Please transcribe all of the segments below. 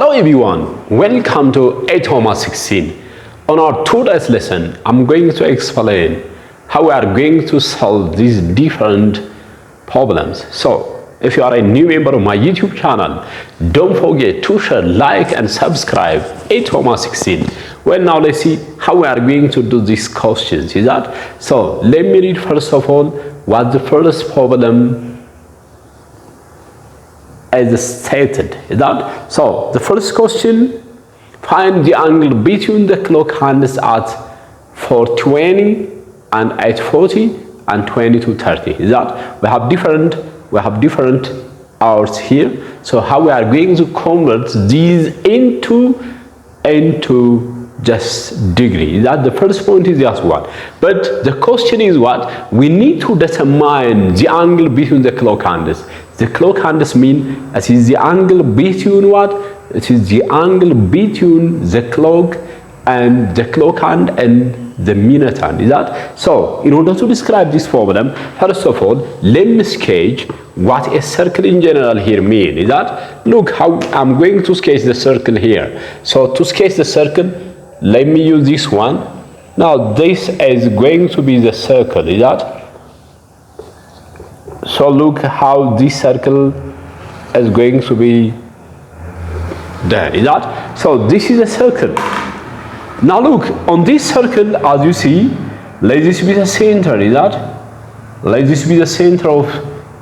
Hello everyone, welcome to Atoma 16. On our today's lesson, I'm going to explain how we are going to solve these different problems. So, if you are a new member of my YouTube channel, don't forget to share, like and subscribe Atoma 16. Well, now let's see how we are going to do these questions. Is that? So, let me read first of all what the first problem as stated. Is that? So the first question, find the angle between the clock hands at 4:20 and 8:40 and 22:30. Is that? We have different hours here. So how we are going to convert these into just degree. That the first point is just what, but the question is what we need to determine the angle between the clock hands. The clock hands mean it is the angle between what? It is the angle between the clock and the clock hand and the minute hand. Is that? So in order to describe this problem, first of all, let me sketch what a circle in general here means. Is that? Look how I'm going to sketch the circle here. So to sketch the circle, let me use this one. Now this is going to be the circle. Is that? So look how this circle is going to be there. Is that? So this is a circle. Now look on this circle, as you see, let this be the center. Is that? Let this be the center of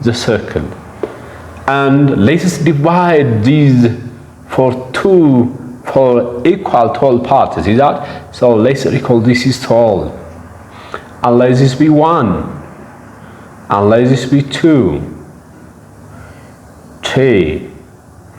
the circle, and let us divide these for equal tall parts. Is that? So let's recall this is tall, and let this be 1, and let this be 2, 3,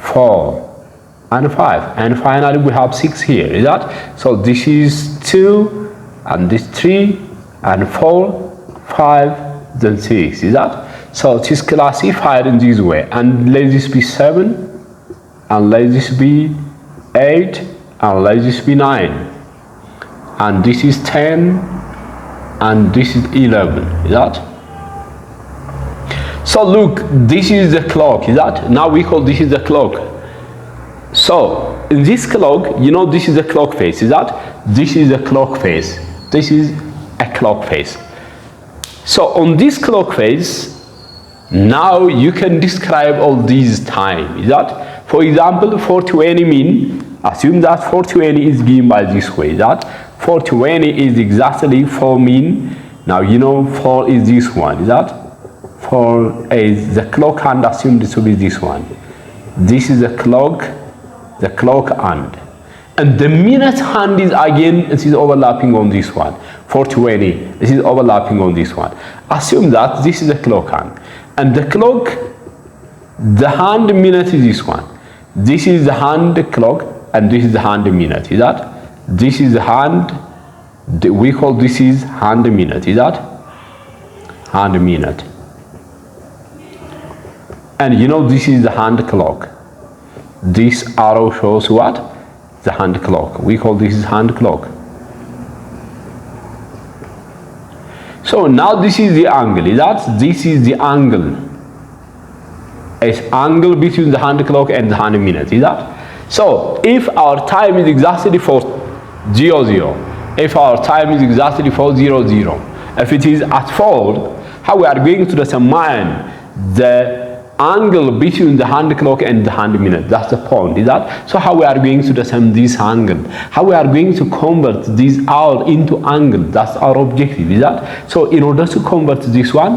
4, and 5, and finally we have 6 here. Is that? So this is 2, and this 3, and 4, 5, then 6. Is that? So it is classified in this way, and let this be 7, and let this be 8, and let this be 9, and this is 10, and this is 11. Is that? So look, this is the clock. Is that? Now we call this is the clock. So in this clock, you know, this is the clock face. Is that? This is the clock face. This is a clock face. So on this clock face, now you can describe all these time. Is that? For example, 4:20 mean, assume that 4:20 is given by this way. Is that? 4:20 is exactly 4 mean. Now you know 4 is this one. Is that? 4 is the clock hand, assume this will be this one. This is the clock hand. And the minute hand is again, it is overlapping on this one. 4:20, this is overlapping on this one. Assume that this is the clock hand. And the clock, the hand minute is this one. This is the hand clock, and this is the hand minute. Is that? This is the hand, we call this is hand minute. Is that? Hand minute. And you know this is the hand clock. This arrow shows what? The hand clock. We call this is hand clock. So now this is the angle. Is that? This is the angle. It's angle between the hand clock and the hand minute. Is that? So if our time is exactly 4:00, if our time is exactly 4:00, if it is at 4, how we are going to determine the angle between the hand clock and the hand minute? That's the point. Is that? So how we are going to determine this angle? How we are going to convert this hour into angle? That's our objective. Is that? So in order to convert this one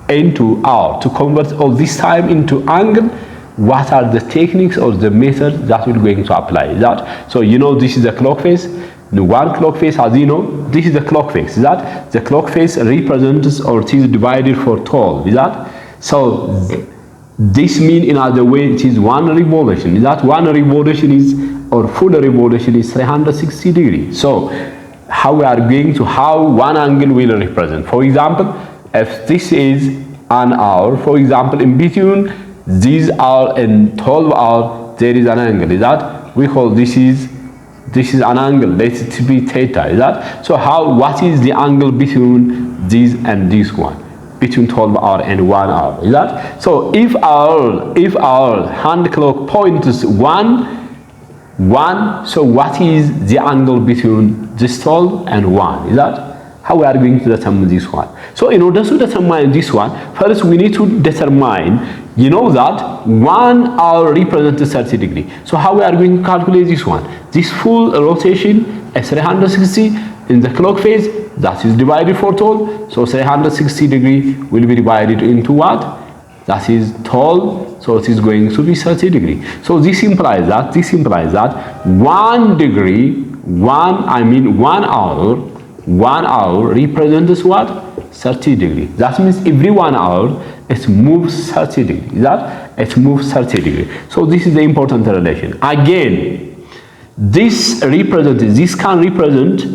into hour, to convert all this time into angle, what are the techniques or the methods that we're going to apply? Is that? So you know this is the clock face. The one clock face, as you know, this is the clock face. Is that? The clock face represents, or it is divided for 12. Is that? So this means in other way it is 1 revolution. Is that? 1 revolution is, or full revolution is 360 degrees. So how we are going to, how one angle will represent. For example, if this is an hour, for example, in between these hour and 12 hour, there is an angle. Is that? We call this is an angle. Let it be theta. Is that? So what is the angle between this and this one? Between 12 hour and 1 hour. Is that? So if our hand clock points 1 1. So what is the angle between this 12 and 1? Is that how we are going to determine this one? So in order to determine this one, first we need to determine, you know, that 1 hour represents 30 degrees. So how we are going to calculate this one? This full rotation is 360 in the clock phase, that is divided for 12. So 360 degree will be divided into what? That is 12. So it is going to be 30 degrees. So this implies that 1 hour represents what? 30 degrees. That means every 1 hour it moves 30 degrees. It moves 30 degrees. So this is the important relation. Again, this can represent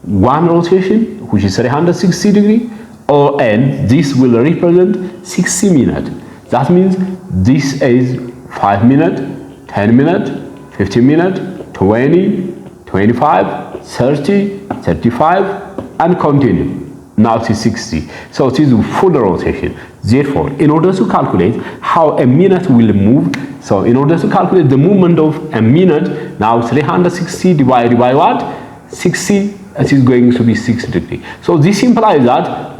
one rotation, which is 360 degrees, and this will represent 60 minutes. That means this is 5 minutes, 10 minutes, 15 minutes, 20, 25, 30, 35, and continue. Now it is 60. So it is full rotation. Therefore, in order to calculate how a minute will move, so in order to calculate the movement of a minute, now 360 divided by what? 60, it is going to be 60 degrees. So this implies that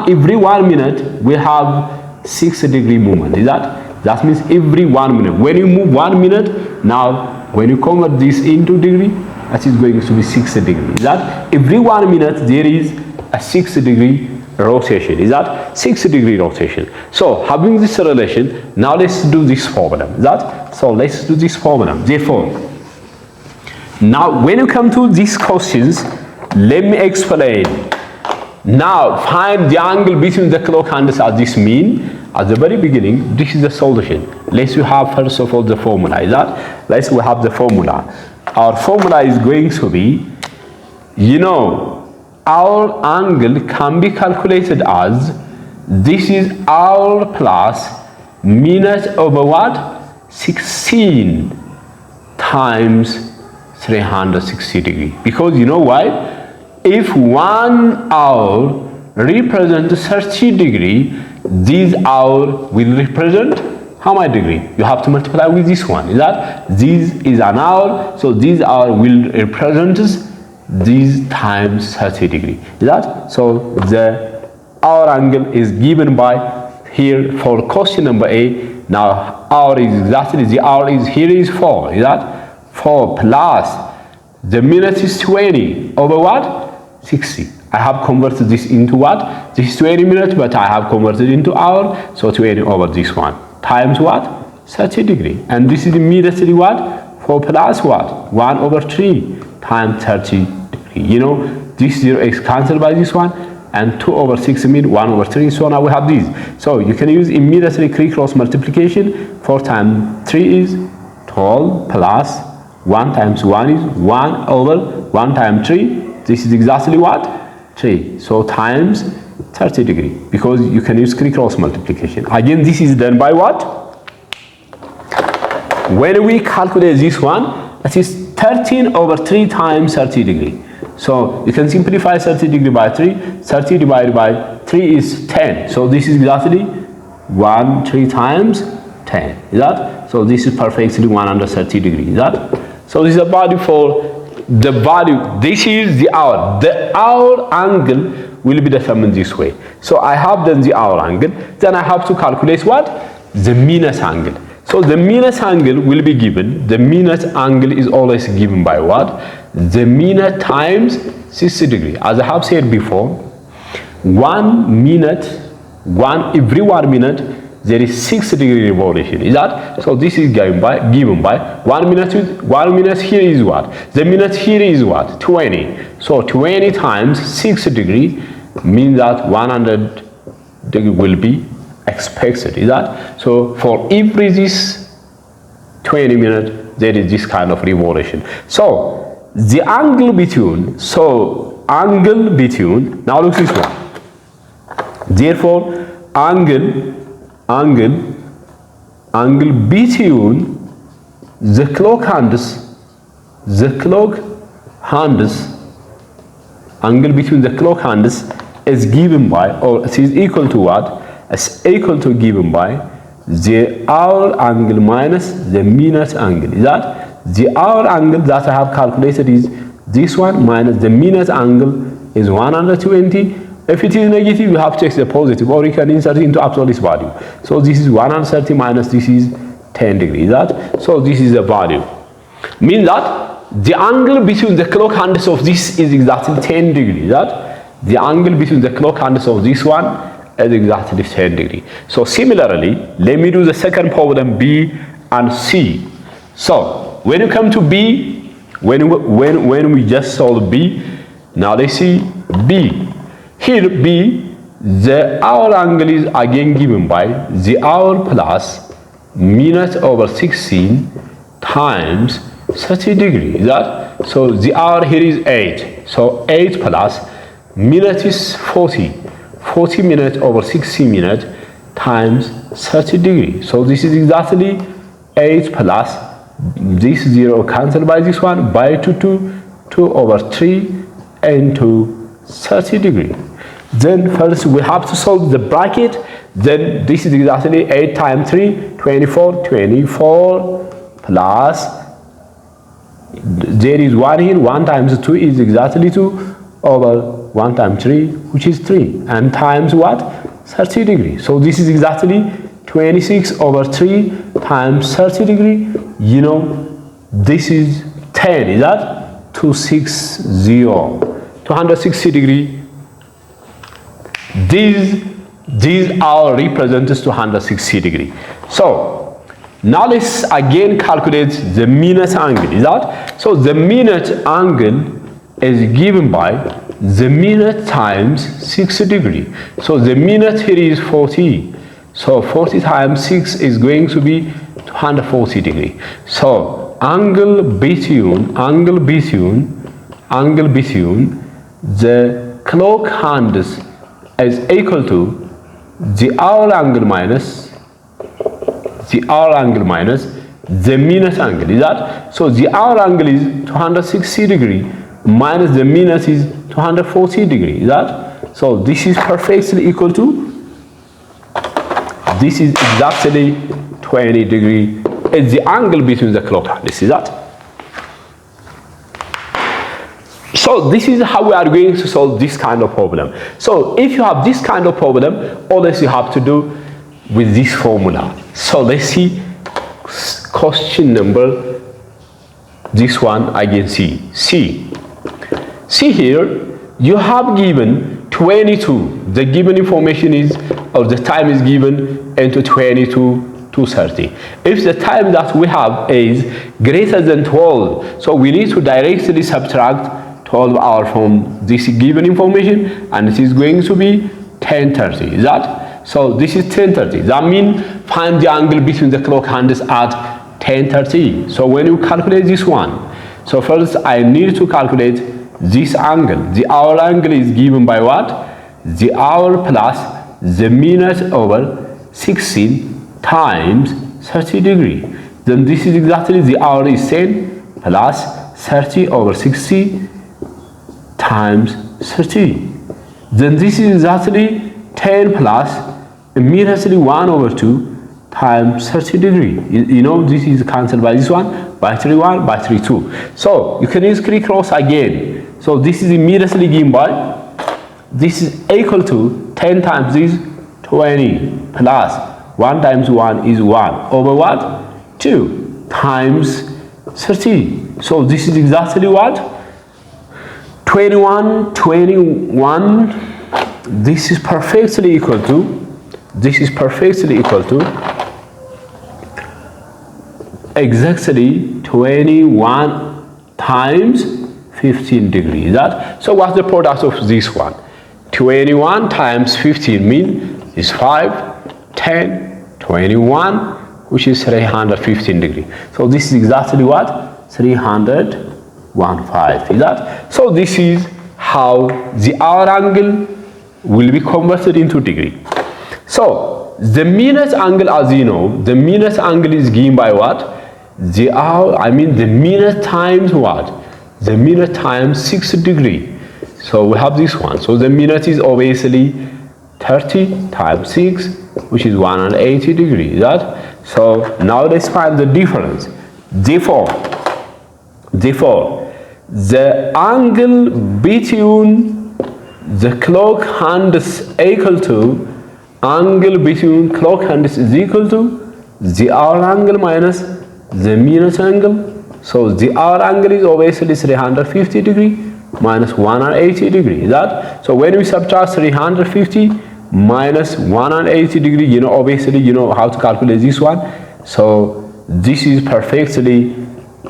every 1 minute we have 60 degree movement. That means every 1 minute. When you move 1 minute, now when you convert this into degree, that is going to be 60 degrees. Every 1 minute there is a 60 degree rotation. 60 degree rotation. So having this relation, now let's do this problem. Therefore, now when you come to these questions, let me explain. Now find the angle between the clock hands at this mean. At the very beginning, this is the solution. Let's have first of all the formula. Let's have the formula. Our formula is going to be, you know, our angle can be calculated as this is hour plus minute over what? 16 times 360 degrees. Because you know why? If 1 hour represents 30 degrees, this hour will represent how many degree? You have to multiply with this one. This is an hour, so this hour will represent this times 30 degree. So the hour angle is given by here for question number A. Now hour is exactly, the hour is here is 4. 4 plus the minute is 20 over what? 60. I have converted this into what? This is 20 minutes, but I have converted into hour, so 20 over this one times what? 30 degree. And this is immediately what? 4 plus what? 1 over 3 times 30 degree. You know, this 0 is cancelled by this one, and 2 over 6 means 1 over 3. So now we have these. So you can use immediately cross multiplication. 4 times 3 is 12 plus 1 times 1 is 1 over 1 times 3. This is exactly what? 3. So times 30 degree, because you can use cross multiplication. Again, this is done by what? When we calculate this one, that is 13 over 3 times 30 degree. So you can simplify 30 degree by 3. 30 divided by 3 is 10. So this is exactly 3 times 10. So this is perfectly 130 degrees. So this is a value for the value. This is the hour. The hour angle will be determined this way. So I have done the hour angle. Then I have to calculate what? The minute angle. So the minute angle will be given. The minute angle is always given by what? The minute times 60 degrees. As I have said before, 1 minute, every 1 minute, there is 60 degree revolution. So this is given by 1 minute. 1 minute here is what? The minute here is what? 20. So 20 times 60 degrees means that 100 degree will be expected. So for every this 20 minutes, there is this kind of revolution. So the angle between, now look this one. Therefore, angle between the clock hands is given by, or it is equal to what? It's equal to given by the hour angle minus the minute angle. the hour angle that I have calculated is this one minus the minute angle is 120. If it is negative, you have to check the positive, or you can insert it into absolute value. So this is 130 minus this is 10 degrees. So this is the value. Means that the angle between the clock hands of this is exactly 10 degrees. The angle between the clock hands of this one is exactly 10 degrees. So similarly, let me do the second problem, B and C. So when you come to B, when we just solve B, now let's see B. Here B, the hour angle is again given by the hour plus minute over 16 times 30 degrees. So the hour here is 8. So 8 plus minute is 40. 40 minutes over 60 minutes times 30 degrees. So this is exactly 8 plus this 0 cancelled by this one by 2 over 3 into 30 degrees. Then first we have to solve the bracket. Then this is exactly 8 times 3, 24. 24 plus, there is 1 here, 1 times 2 is exactly 2 over 1 times 3, which is 3, and times what? 30 degrees. So this is exactly 26 over 3 times 30 degrees. You know, this is 10, is that? 260, 260 degrees. These are represents 260 degrees. So now let's again calculate the minute angle. Is that? So the minute angle is given by the minute times 60 degrees. So the minute here is 40. So 40 times 6 is going to be 240 degrees. So angle between the clock hands is equal to the hour angle minus the minute angle. Is that? So the hour angle is 260 degrees minus the minute is 240 degrees. Is that? So this is perfectly equal to, this is exactly 20 degrees. It's the angle between the clock hands. Is that? So this is how we are going to solve this kind of problem. So if you have this kind of problem, all else you have to do with this formula. So let's see question number, this one again, C here, you have given 22. The given information is, or the time is given into 22 to 30. If the time that we have is greater than 12, so we need to directly subtract 12 hours from this given information, and it is going to be 10:30. Is that? So this is 10:30. That means find the angle between the clock hands at 10:30. So when you calculate this one, so first I need to calculate this angle. The hour angle is given by what? The hour plus the minute over 16 times 30 degrees. Then this is exactly, the hour is 10 plus 30 over 60 times 30. Then this is exactly 10 plus immediately 1 over 2 times 30 degrees. You know, this is cancelled by this one, by 3 1, by 3 2. So you can use cross again. So this is immediately given by, this is equal to 10 times this, 20 plus 1 times 1 is 1 over what? 2 times 30. So this is exactly what? 21. This is perfectly equal to exactly 21 times 15 degrees. That, so what's the product of this one? 21 times 15 means is 5, 10, 21, which is 315 degrees. So this is exactly what? 315. Is that? So this is how the hour angle will be converted into degree. So the minute angle, as you know, the minute angle is given by what? The hour, the minute times what? The minute times 60 degrees. So we have this one. So the minute is obviously 30 times 6, which is 180 degrees. That? So now let's find the difference. Therefore, Therefore, the angle between the clock hands equal to angle between clock hands is equal to the hour angle minus the minute angle. So the hour angle is obviously 350 degree minus 180 degree. That so when we subtract 350 minus 180 degree, you know, obviously you know how to calculate this one. So this is perfectly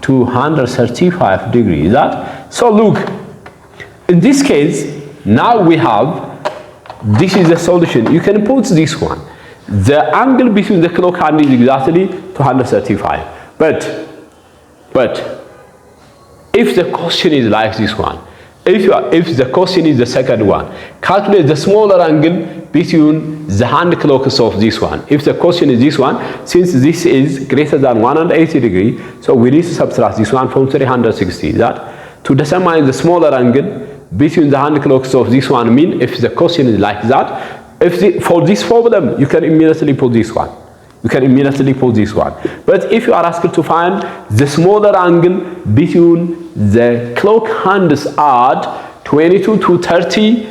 235 degrees. That so look, in this case now we have, this is the solution. You can put this one, the angle between the clock hand is exactly 235, but if the question is like this one, if the question is the second one, calculate the smaller angle between the hand clocks of this one. If the question is this one, since this is greater than 180 degree, so we need to subtract this one from 360. That to determine the smaller angle between the hand clocks of this one, mean if the question is like that, for this problem you can immediately put this one. You can immediately put this one. But if you are asked to find the smaller angle between the clock hands at 22 to 30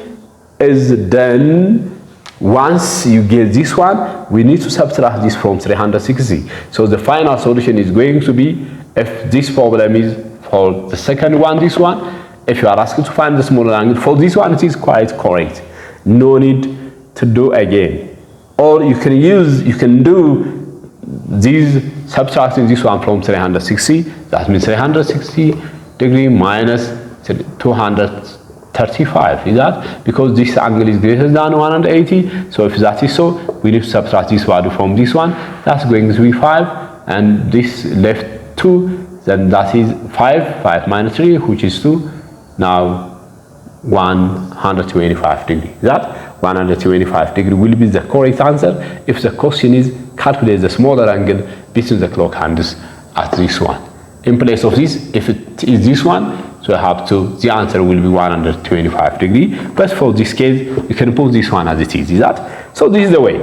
is then, once you get this one, we need to subtract this from 360. So the final solution is going to be, if this problem is for the second one, this one, if you are asked to find the smaller angle, for this one it is quite correct. No need to do again. Or you can do these, subtracting this one from 360, that means 360 degree minus 235, is that? Because this angle is greater than 180, so if that is so, we need to subtract this value from this one, that's going to be 5, and this left 2, then that is 5 minus 3, which is 2, now 125 degree. That 125 degree will be the correct answer if the question is calculate the smaller angle between the clock hands at this one. In place of this, if it is this one, so I have to, the answer will be 125 degree. But for this case, you can put this one as it is that? So this is the way.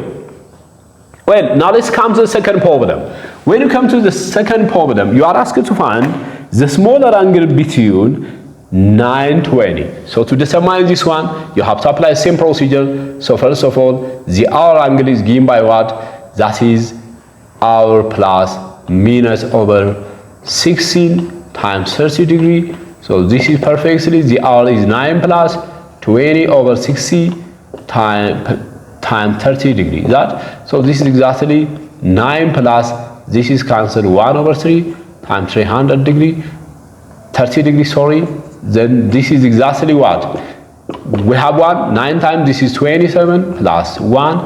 Well, now let's come to the second problem. When you come to the second problem, you are asked to find the smaller angle between 920. So to determine this one, you have to apply the same procedure. So first of all, the hour angle is given by what? That is hour plus minus over 16 times 30 degree. So this is perfectly, the hour is 9 plus 20 over 60 times 30 degree. That so this is exactly 9 plus, this is cancelled 1 over 3 times 300 degree, 30 degree, sorry. Then this is exactly what? We have 1, 9 times, this is 27 plus 1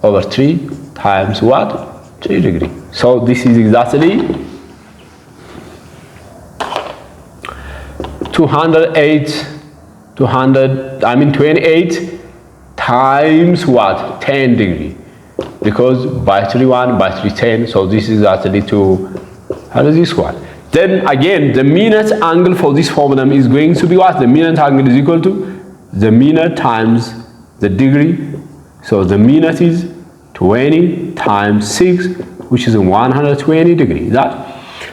over 3 times what? 3 degree. So this is exactly 28 times what? 10 degree. Because by 3 1, by 3 10, so this is actually how does this one? Then again, the minute angle for this problem is going to be what? The minute angle is equal to the minute times the degree. So the minute is 20 times 6, which is 120 degree. That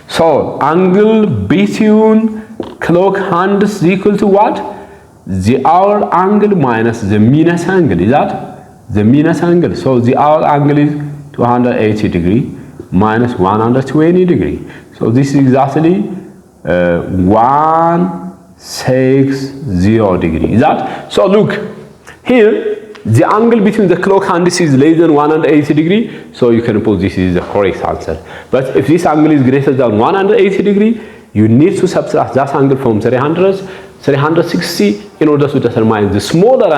so angle between clock hands is equal to what? The hour angle minus the minute angle. Is that the minute angle? So the hour angle is 280 degree minus 120 degree. So this is exactly 160 degree. Is that? So look, here the angle between the clock hands is less than 180 degree. So you can put this is the correct answer. But if this angle is greater than 180 degree, you need to subtract that angle from 360 in order to determine the smaller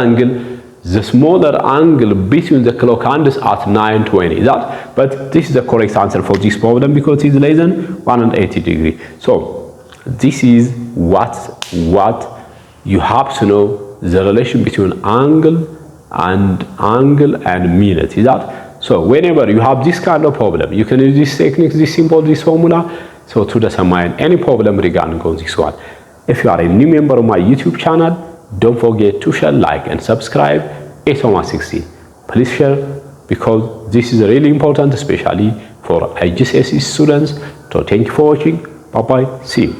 angle between the clock hands at 920. That, but this is the correct answer for this problem because it is less than 180 degree. So this is what you have to know, the relation between angle and minute. Is that? So whenever you have this kind of problem, you can use this technique, this simple, this formula, so to determine any problem regarding this one. If you are a new member of my YouTube channel, don't forget to share, like, and subscribe. 816. Please share because this is really important, especially for IGCSE students. So thank you for watching. Bye bye. See you.